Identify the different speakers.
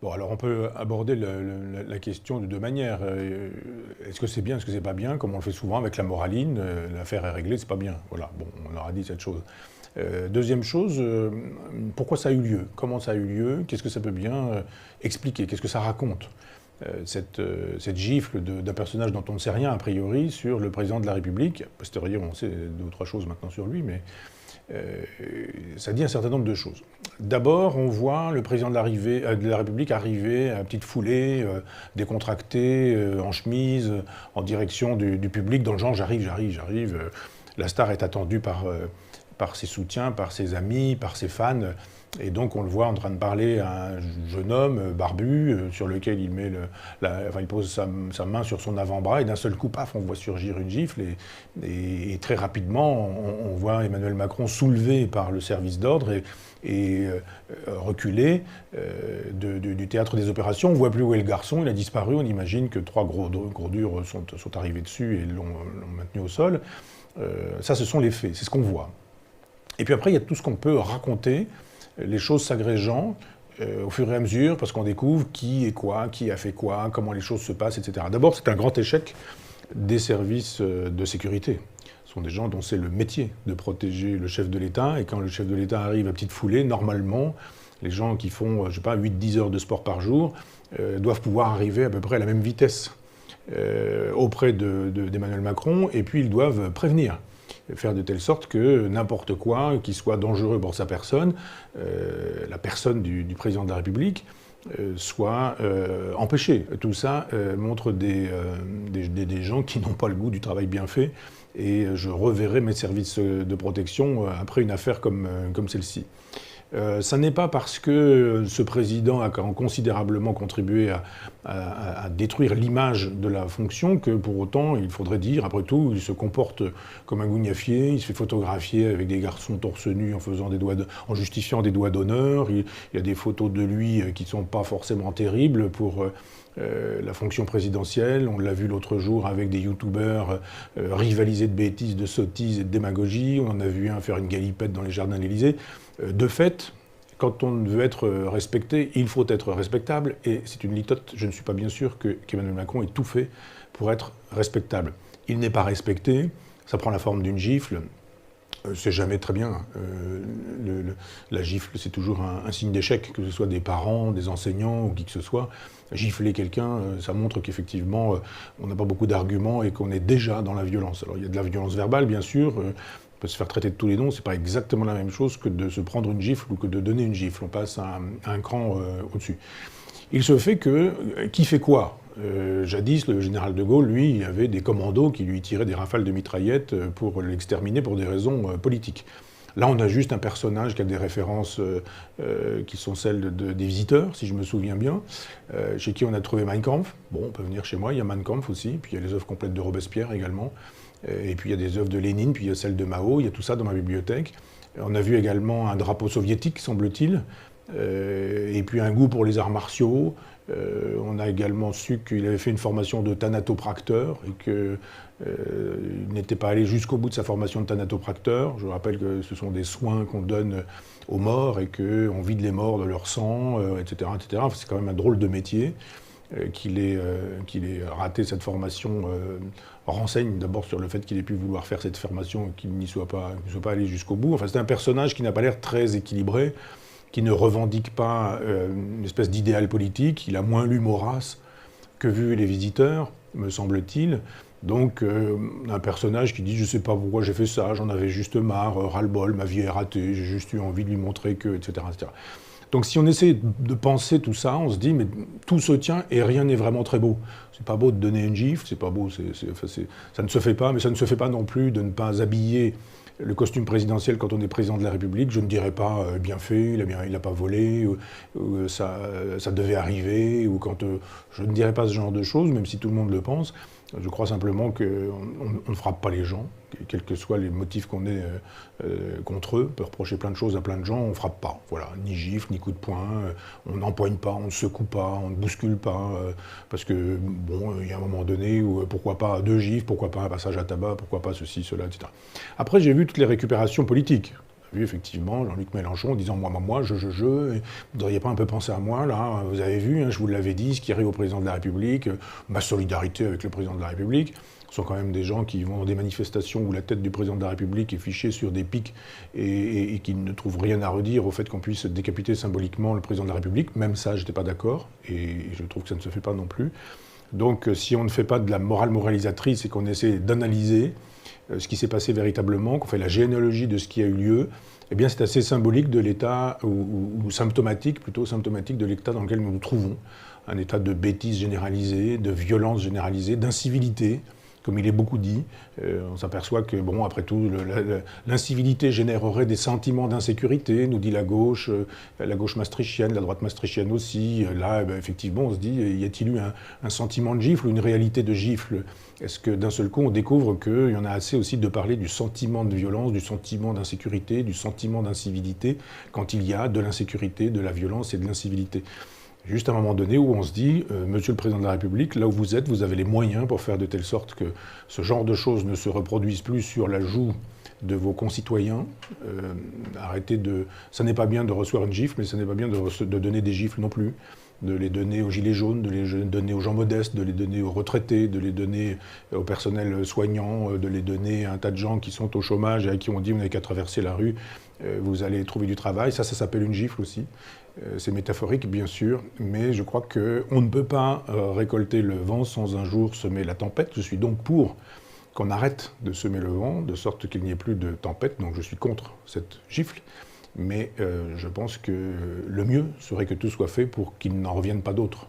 Speaker 1: Bon, alors on peut aborder la question de deux manières. Est-ce que c'est bien, est-ce que c'est pas bien? Comme on le fait souvent avec la moraline, l'affaire est réglée, c'est pas bien. Voilà, bon, on aura dit cette chose. Deuxième chose, pourquoi ça a eu lieu? Comment ça a eu lieu? Qu'est-ce que ça peut bien expliquer? Qu'est-ce que ça raconte? Cette gifle d'un personnage dont on ne sait rien a priori sur le président de la République. A posteriori, on sait deux ou trois choses maintenant sur lui, mais ça dit un certain nombre de choses. D'abord, on voit le président de la République arriver à petite foulée, décontracté, en chemise, en direction du public, dans le genre j'arrive, j'arrive, j'arrive. La star est attendue par ses soutiens, par ses amis, par ses fans. Et donc on le voit en train de parler à un jeune homme barbu sur lequel il pose sa main sur son avant-bras et d'un seul coup, paf, on voit surgir une gifle et très rapidement on voit Emmanuel Macron soulevé par le service d'ordre et reculé du théâtre des opérations. On ne voit plus où est le garçon, il a disparu, on imagine que trois gros durs sont arrivés dessus et l'ont maintenu au sol. Ça, ce sont les faits, c'est ce qu'on voit. Et puis après, il y a tout ce qu'on peut raconter, les choses s'agrégeant au fur et à mesure, parce qu'on découvre qui est quoi, qui a fait quoi, comment les choses se passent, etc. D'abord, c'est un grand échec des services de sécurité. Ce sont des gens dont c'est le métier de protéger le chef de l'État, et quand le chef de l'État arrive à petite foulée, normalement, les gens qui font, je sais pas, 8-10 heures de sport par jour, doivent pouvoir arriver à peu près à la même vitesse auprès d'Emmanuel Macron, et puis ils doivent prévenir. Faire de telle sorte que n'importe quoi qui soit dangereux pour sa personne, la personne du président de la République, soit empêché. Tout ça montre des gens qui n'ont pas le goût du travail bien fait, et je reverrai mes services de protection après une affaire comme celle-ci. Ça n'est pas parce que ce président a considérablement contribué à détruire l'image de la fonction que pour autant il faudrait dire, après tout, il se comporte comme un gougnafier, il se fait photographier avec des garçons torse nu en justifiant des doigts d'honneur, il y a des photos de lui qui ne sont pas forcément terribles pour la fonction présidentielle. On l'a vu l'autre jour avec des youtubeurs rivaliser de bêtises, de sottises et de démagogie. On en a vu un faire une galipette dans les jardins de l'Élysée. De fait, quand on veut être respecté, il faut être respectable. Et c'est une litote, je ne suis pas bien sûr qu'Emmanuel Macron ait tout fait pour être respectable. Il n'est pas respecté, ça prend la forme d'une gifle. C'est jamais très bien. La gifle, c'est toujours un signe d'échec, que ce soit des parents, des enseignants ou qui que ce soit. Gifler quelqu'un, ça montre qu'effectivement, on n'a pas beaucoup d'arguments et qu'on est déjà dans la violence. Alors il y a de la violence verbale, bien sûr. On peut se faire traiter de tous les noms, c'est pas exactement la même chose que de se prendre une gifle ou que de donner une gifle. On passe à un cran au-dessus. Il se fait que, qui fait quoi? Jadis, le général de Gaulle, lui, il avait des commandos qui lui tiraient des rafales de mitraillettes pour l'exterminer pour des raisons politiques. Là, on a juste un personnage qui a des références qui sont celles des visiteurs, si je me souviens bien, chez qui on a trouvé Mein Kampf. Bon, on peut venir chez moi, il y a Mein Kampf aussi, puis il y a les œuvres complètes de Robespierre également, et puis il y a des œuvres de Lénine, puis il y a celles de Mao, il y a tout ça dans ma bibliothèque. On a vu également un drapeau soviétique, semble-t-il, et puis un goût pour les arts martiaux. On a également su qu'il avait fait une formation de thanatopracteur et qu'il n'était pas allé jusqu'au bout de sa formation de thanatopracteur. Je rappelle que ce sont des soins qu'on donne aux morts et qu'on vide les morts de leur sang, etc., etc. C'est quand même un drôle de métier. Qu'il ait raté cette formation renseigne d'abord sur le fait qu'il ait pu vouloir faire cette formation et qu'il n'y soit pas allé jusqu'au bout. Enfin, c'est un personnage qui n'a pas l'air très équilibré, qui ne revendique pas une espèce d'idéal politique. Il a moins lu Maurras que vu Les Visiteurs, me semble-t-il. Donc, un personnage qui dit « je ne sais pas pourquoi j'ai fait ça, j'en avais juste marre, ras-le-bol, ma vie est ratée, j'ai juste eu envie de lui montrer que... » etc., etc. Donc si on essaie de penser tout ça, on se dit « mais tout se tient et rien n'est vraiment très beau. C'est pas beau de donner une gifle, c'est pas beau, ça ne se fait pas, mais ça ne se fait pas non plus de ne pas habiller le costume présidentiel quand on est président de la République. Je ne dirais pas bien fait, il n'a pas volé, ou ça devait arriver, ou je ne dirais pas ce genre de choses, même si tout le monde le pense. Je crois simplement qu'on ne frappe pas les gens, quels que soient les motifs qu'on ait contre eux. On peut reprocher plein de choses à plein de gens, on ne frappe pas. Voilà, ni gifle, ni coup de poing, on n'empoigne pas, on ne secoue pas, on ne bouscule pas, parce que, bon, il y a un moment donné où pourquoi pas deux gifles, pourquoi pas un passage à tabac, pourquoi pas ceci, cela, etc. Après, j'ai vu toutes les récupérations politiques. a vu effectivement Jean-Luc Mélenchon disant moi, je, vous ne devriez pas un peu penser à moi, là, vous avez vu, hein, je vous l'avais dit, ce qui arrive au président de la République, ma solidarité avec le président de la République. Ce sont quand même des gens qui vont dans des manifestations où la tête du président de la République est fichée sur des pics et qui ne trouvent rien à redire au fait qu'on puisse décapiter symboliquement le président de la République. Même ça, je n'étais pas d'accord, et je trouve que ça ne se fait pas non plus. Donc si on ne fait pas de la morale moralisatrice et qu'on essaie d'analyser ce qui s'est passé véritablement, qu'on fait la généalogie de ce qui a eu lieu, eh bien c'est assez symbolique de l'état, ou symptomatique, plutôt symptomatique de l'état dans lequel nous nous trouvons. Un état de bêtise généralisée, de violence généralisée, d'incivilité, comme il est beaucoup dit. On s'aperçoit que, bon, après tout, l'incivilité générerait des sentiments d'insécurité, nous dit la gauche maastrichtienne, la droite maastrichtienne aussi. Là, effectivement, on se dit, y a-t-il eu un sentiment de gifle ou une réalité de gifle? Est-ce que d'un seul coup, on découvre qu'il y en a assez aussi de parler du sentiment de violence, du sentiment d'insécurité, du sentiment d'incivilité, quand il y a de l'insécurité, de la violence et de l'incivilité? Juste à un moment donné où on se dit, Monsieur le Président de la République, là où vous êtes, vous avez les moyens pour faire de telle sorte que ce genre de choses ne se reproduisent plus sur la joue de vos concitoyens. Arrêtez de... Ça n'est pas bien de recevoir une gifle, mais ça n'est pas bien de donner des gifles non plus. De les donner aux gilets jaunes, de les donner aux gens modestes, de les donner aux retraités, de les donner au personnel soignant, de les donner à un tas de gens qui sont au chômage et à qui on dit vous n'avez qu'à traverser la rue, vous allez trouver du travail. Ça s'appelle une gifle aussi. C'est métaphorique, bien sûr, mais je crois qu'on ne peut pas récolter le vent sans un jour semer la tempête. Je suis donc pour qu'on arrête de semer le vent, de sorte qu'il n'y ait plus de tempête, donc je suis contre cette gifle. Mais je pense que le mieux serait que tout soit fait pour qu'il n'en revienne pas d'autres.